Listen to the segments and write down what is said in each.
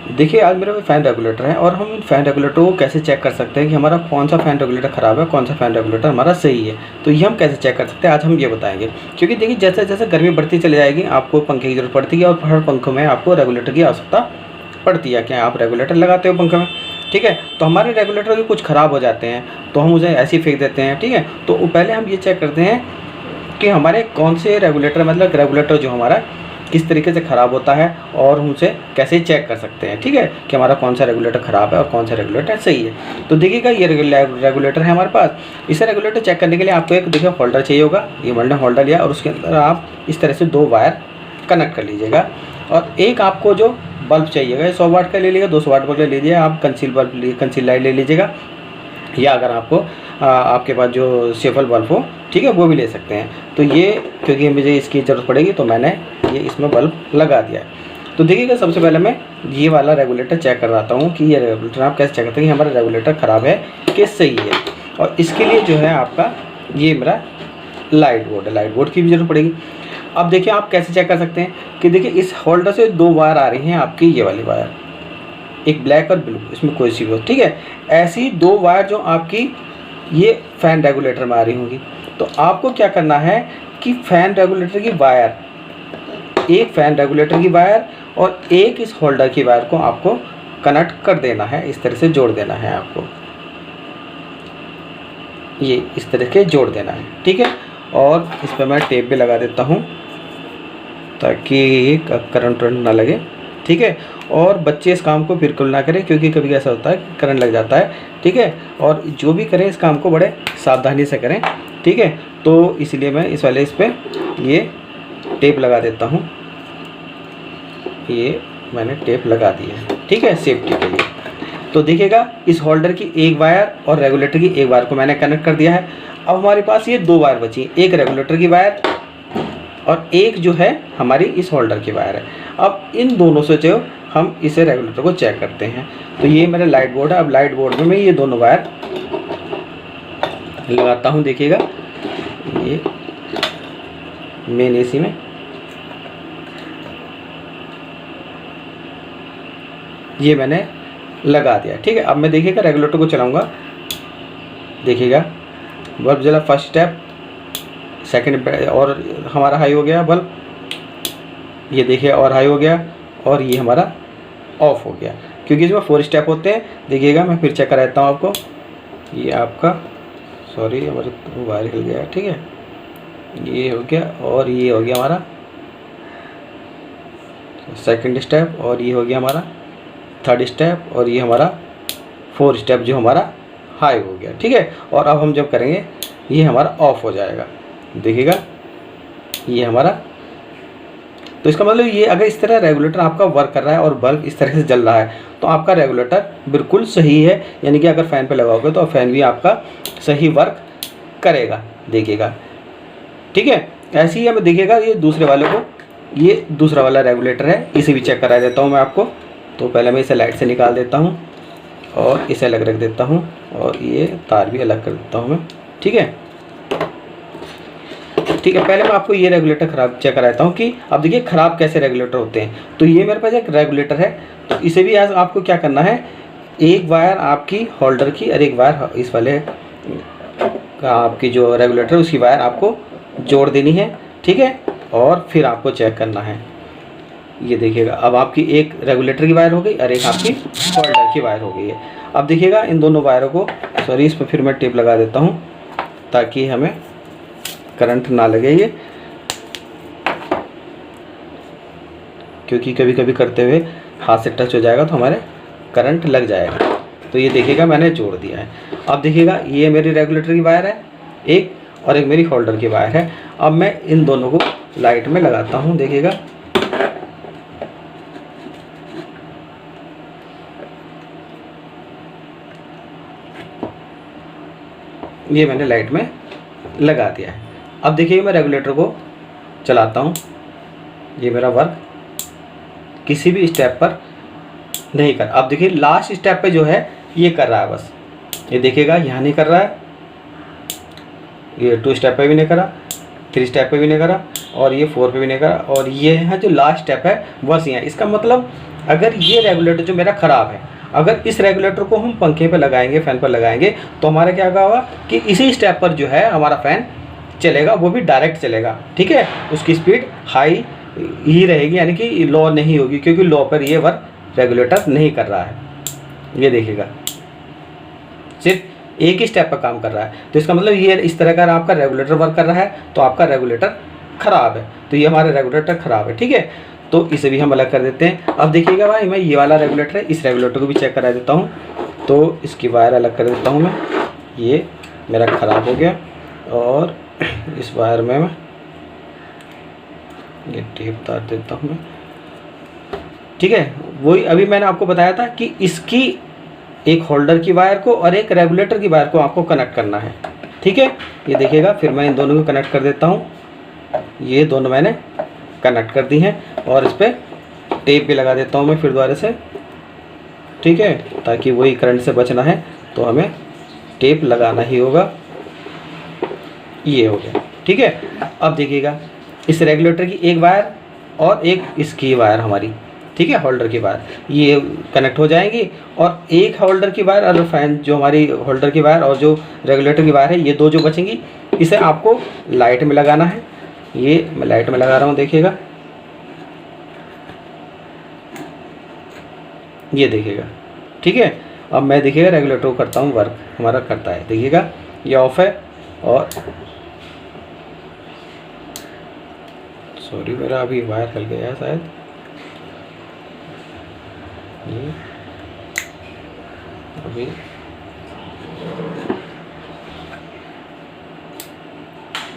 देखिए आज मेरे पास फ़ैन रेगुलेटर है और हम इन फ़ैन रेगुलेटरों को कैसे चेक कर सकते हैं कि हमारा कौन सा फ़ैन रेगुलेटर ख़राब है, कौन सा फ़ैन रेगुलेटर हमारा सही है। तो ये हम कैसे चेक कर सकते हैं, आज हम ये बताएंगे। क्योंकि देखिए जैसे जैसे गर्मी बढ़ती चली जाएगी आपको पंखे की ज़रूरत पड़ती है और हर पंखों में आपको रेगुलेटर की आवश्यकता पड़ती है। क्या आप रेगुलेटर लगाते हो पंखे में? ठीक है, तो हमारे रेगुलेटर कुछ ख़राब हो जाते हैं तो हम उसे ऐसे ही फेंक देते हैं। ठीक है, तो पहले हम ये चेक करते हैं कि हमारे कौन से रेगुलेटर, मतलब रेगुलेटर जो हमारा किस तरीके से ख़राब होता है और हम उसे कैसे चेक कर सकते हैं। ठीक है, कि हमारा कौन सा रेगुलेटर ख़राब है और कौन सा रेगुलेटर सही है। तो देखिएगा ये रेगुलेटर है हमारे पास। इसे रेगुलेटर चेक करने के लिए आपको एक देखिए होल्डर चाहिए होगा। ये मैंने होल्डर लिया और उसके अंदर आप इस तरह से 2 वायर कनेक्ट कर लीजिएगा। और एक आपको जो बल्ब चाहिएगा 100 वाट का ले लीजिएगा, 200 वाट का ले लीजिए, आप कंसील लाइट ले लीजिएगा, या अगर आपको आपके पास जो सेफल बल्ब हो, ठीक है, वो भी ले सकते हैं। तो ये क्योंकि मुझे इसकी ज़रूरत पड़ेगी तो मैंने ये इसमें बल्ब लगा दिया है। तो देखिएगा सबसे पहले मैं ये वाला रेगुलेटर चेक करवाता हूँ कि ये रेगुलेटर आप कैसे चेक करते हैं कि हमारा रेगुलेटर ख़राब है कि सही है। और इसके लिए जो है आपका ये मेरा लाइट बोर्ड है, लाइट बोर्ड की भी ज़रूरत पड़ेगी। अब देखिए आप कैसे चेक कर सकते हैं कि देखिए इस होल्डर से 2 वायर आ रही हैं आपकी, ये वाली वायर, एक ब्लैक और ब्लू, इसमें कोई सी भी हो। ठीक है, ऐसी 2 वायर जो आपकी ये फ़ैन रेगुलेटर में आ रही होंगी। तो आपको क्या करना है कि फ़ैन रेगुलेटर की वायर, एक फ़ैन रेगुलेटर की वायर और एक इस होल्डर की वायर को आपको कनेक्ट कर देना है, इस तरह से जोड़ देना है आपको, ये इस तरह के जोड़ देना है। ठीक है, और इस पर मैं टेप भी लगा देता हूँ ताकि करंट ना लगे। ठीक है, और बच्चे इस काम को बिल्कुल ना करें क्योंकि कभी ऐसा होता है कि करंट लग जाता है। ठीक है, और जो भी करें इस काम को बड़े सावधानी से करें। ठीक है, तो इसलिए मैं इस पर ये टेप लगा देता हूँ। ये मैंने टेप लगा दी है, ठीक है, सेफ्टी के लिए। तो देखिएगा इस होल्डर की एक वायर और रेगुलेटर की एक वायर को मैंने कनेक्ट कर दिया है। अब हमारे पास ये 2 वायर बची, एक रेगुलेटर की वायर और एक जो है हमारी इस होल्डर की वायर है। अब इन दोनों से जो हम इसे रेगुलेटर को चेक करते हैं। तो ये मेरा लाइट बोर्ड है। अब लाइट बोर्ड में मैं ये दोनों वायर लगाता हूँ। देखिएगा ये मेन एसी में ये मैंने लगा दिया। ठीक है, अब मैं देखिएगा रेगुलेटर को चलाऊँगा। देखिएगा बल्ब जला, फर्स्ट स्टेप, सेकंड और हमारा हाई हो गया बल्ब, ये देखिए और हाई हो गया, और ये हमारा ऑफ हो गया क्योंकि इसमें 4 स्टेप होते हैं। देखिएगा मैं फिर चेक कराता हूँ आपको। ये आपका सॉरी हमारे वायर हिल गया। ठीक है, ये हो गया और ये हो गया हमारा सेकंड स्टेप, और ये हो गया हमारा थर्ड स्टेप, और ये हमारा 4 स्टेप जो हमारा हाई हो गया। ठीक है, और अब हम जब करेंगे ये हमारा ऑफ हो जाएगा। देखिएगा ये हमारा, तो इसका मतलब ये अगर इस तरह रेगुलेटर आपका वर्क कर रहा है और बल्ब इस तरह से जल रहा है तो आपका रेगुलेटर बिल्कुल सही है। यानी कि अगर फ़ैन पे लगाओगे तो फ़ैन भी आपका सही वर्क करेगा। देखिएगा, ठीक है, ऐसे ही हमें देखिएगा ये दूसरे वाले को, ये दूसरा वाला रेगुलेटर है, इसे भी चेक करा देता हूँ मैं आपको। तो पहले मैं इसे लाइट से निकाल देता हूँ और इसे अलग रख देता हूँ और ये तार भी अलग कर देता हूँ मैं। ठीक है, ठीक है, पहले मैं आपको ये रेगुलेटर ख़राब चेक कराता हूँ कि अब देखिए ख़राब कैसे रेगुलेटर होते हैं। तो ये मेरे पास एक रेगुलेटर है, तो इसे भी आज आपको क्या करना है, एक वायर आपकी होल्डर की और एक वायर इस वाले आपकी जो रेगुलेटर उसकी वायर आपको जोड़ देनी है। ठीक है, और फिर आपको चेक करना है। ये देखिएगा अब आपकी एक रेगुलेटर की वायर हो गई और एक आपकी होल्डर की वायर हो गई है। अब देखिएगा इन दोनों वायरों को, सॉरी इस पर फिर मैं टेप लगा देता हूँ ताकि हमें करंट ना लगे ये, क्योंकि कभी कभी करते हुए हाथ से टच हो जाएगा तो हमारे करंट लग जाएगा। तो ये देखिएगा मैंने जोड़ दिया है। अब देखिएगा ये मेरी रेगुलेटर की वायर है एक, और एक मेरी होल्डर की वायर है। अब मैं इन दोनों को लाइट में लगाता हूँ। देखिएगा ये मैंने लाइट में लगा दिया है। अब देखिए मैं रेगुलेटर को चलाता हूँ। ये मेरा वर्क किसी भी स्टेप पर नहीं कर, अब देखिए लास्ट स्टेप पे जो है ये कर रहा है बस। ये देखिएगा यहाँ नहीं कर रहा है, ये 2 स्टेप पे भी नहीं करा, 3 स्टेप पे भी नहीं करा, और ये 4 पे भी नहीं करा, और ये है जो लास्ट स्टेप है बस यहाँ। इसका मतलब अगर ये रेगुलेटर जो मेरा ख़राब है, अगर इस रेगुलेटर को हम पंखे पे लगाएंगे, फ़ैन पर लगाएंगे, तो हमारा क्या होगा कि इसी स्टेप पर जो है हमारा फ़ैन चलेगा, वो भी डायरेक्ट चलेगा। ठीक है, उसकी स्पीड हाई ही रहेगी, यानी कि लो नहीं होगी, क्योंकि लो पर ये वर्क रेगुलेटर नहीं कर रहा है। ये देखिएगा सिर्फ एक ही स्टेप पर काम कर रहा है। तो इसका मतलब ये इस तरह का आपका रेगुलेटर वर्क कर रहा है, तो आपका रेगुलेटर ख़राब है। तो ये हमारा रेगुलेटर ख़राब है। ठीक है, तो इसे भी हम अलग कर देते हैं। अब देखिएगा भाई, मैं ये वाला रेगुलेटर है, इस रेगुलेटर को भी चेक करा देता हूँ। तो इसकी वायर अलग कर देता हूँ मैं, ये मेरा ख़राब हो गया। और इस वायर में मैं ये टेप उतार देता हूँ मैं। ठीक है, वही अभी मैंने आपको बताया था कि इसकी एक होल्डर की वायर को और एक रेगुलेटर की वायर को आपको कनेक्ट करना है। ठीक है, ये देखिएगा, फिर मैं इन दोनों को कनेक्ट कर देता हूँ। ये दोनों मैंने कनेक्ट कर दी हैं और इस पर टेप भी लगा देता हूँ मैं फिर दोबारा से। ठीक है, ताकि वही करंट से बचना है तो हमें टेप लगाना ही होगा। ये हो गया। ठीक है, अब देखिएगा, इस रेगुलेटर की एक वायर और एक इसकी वायर हमारी, ठीक है, होल्डर की वायर, ये कनेक्ट हो जाएंगी। और एक होल्डर की वायर और फैन जो हमारी होल्डर की वायर और जो रेगुलेटर की वायर है, ये दो जो बचेंगी, इसे आपको लाइट में लगाना है। ये मैं लाइट में लगा रहा हूँ, देखिएगा, ये देखिएगा। ठीक है, अब मैं देखिएगा रेगुलेटर को करता हूँ वर्क, हमारा करता है, देखिएगा ये ऑफ है। और सॉरी, मेरा अभी वायर हल गया है शायद। ये अभी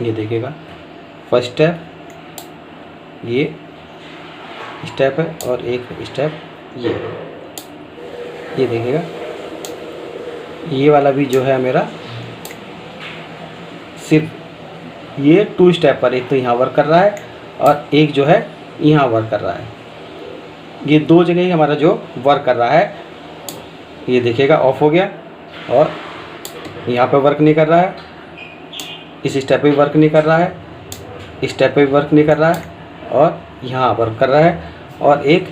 ये देखिएगा, फर्स्ट स्टेप ये स्टेप है और एक स्टेप ये देखिएगा। ये वाला भी जो है मेरा सिर्फ ये 2 स्टेप पर, एक तो यहाँ वर्क कर रहा है और एक जो है यहाँ वर्क कर रहा है। ये 2 जगह ही हमारा जो वर्क कर रहा है। ये देखिएगा ऑफ हो गया और यहाँ पे वर्क नहीं कर रहा है, इस स्टेप पे भी वर्क नहीं कर रहा है, इस स्टेप पे भी वर्क नहीं कर रहा है और यहाँ वर्क कर रहा है और एक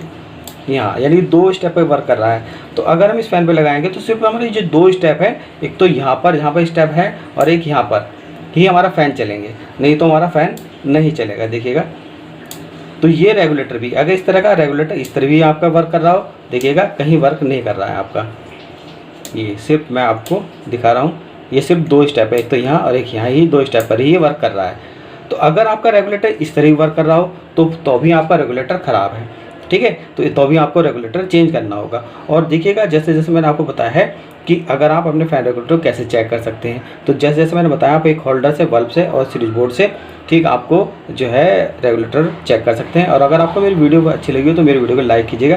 यहाँ, यानी 2 स्टेप पे वर्क कर रहा है। तो अगर हम इस फैन पे लगाएंगे तो सिर्फ हमारे जो 2 स्टेप है, एक तो यहाँ पर स्टेप है और एक यहाँ पर ही हमारा फ़ैन चलेंगे, नहीं तो हमारा फ़ैन नहीं चलेगा। देखिएगा, तो ये रेगुलेटर भी, अगर इस तरह का रेगुलेटर इस तरह भी आपका वर्क कर रहा हो, देखिएगा कहीं वर्क नहीं कर रहा है आपका। ये सिर्फ मैं आपको दिखा रहा हूँ, ये सिर्फ 2 स्टेप है, एक तो यहाँ और एक यहाँ, ही 2 स्टेप पर ही ये वर्क कर रहा है। तो अगर आपका रेगुलेटर इस तरह ही वर्क कर रहा हो तो भी आपका रेगुलेटर ख़राब है। ठीक है, तो भी आपको रेगुलेटर चेंज करना होगा। और देखिएगा, जैसे जैसे मैंने आपको बताया है कि अगर आप अपने फैन रेगुलेटर कैसे चेक कर सकते हैं, तो जैसे जैसे मैंने बताया, आप एक होल्डर से, बल्ब से और स्विच बोर्ड से, ठीक, आपको जो है रेगुलेटर चेक कर सकते हैं। और अगर आपको मेरी वीडियो अच्छी लगी हो तो मेरी वीडियो को लाइक कीजिएगा।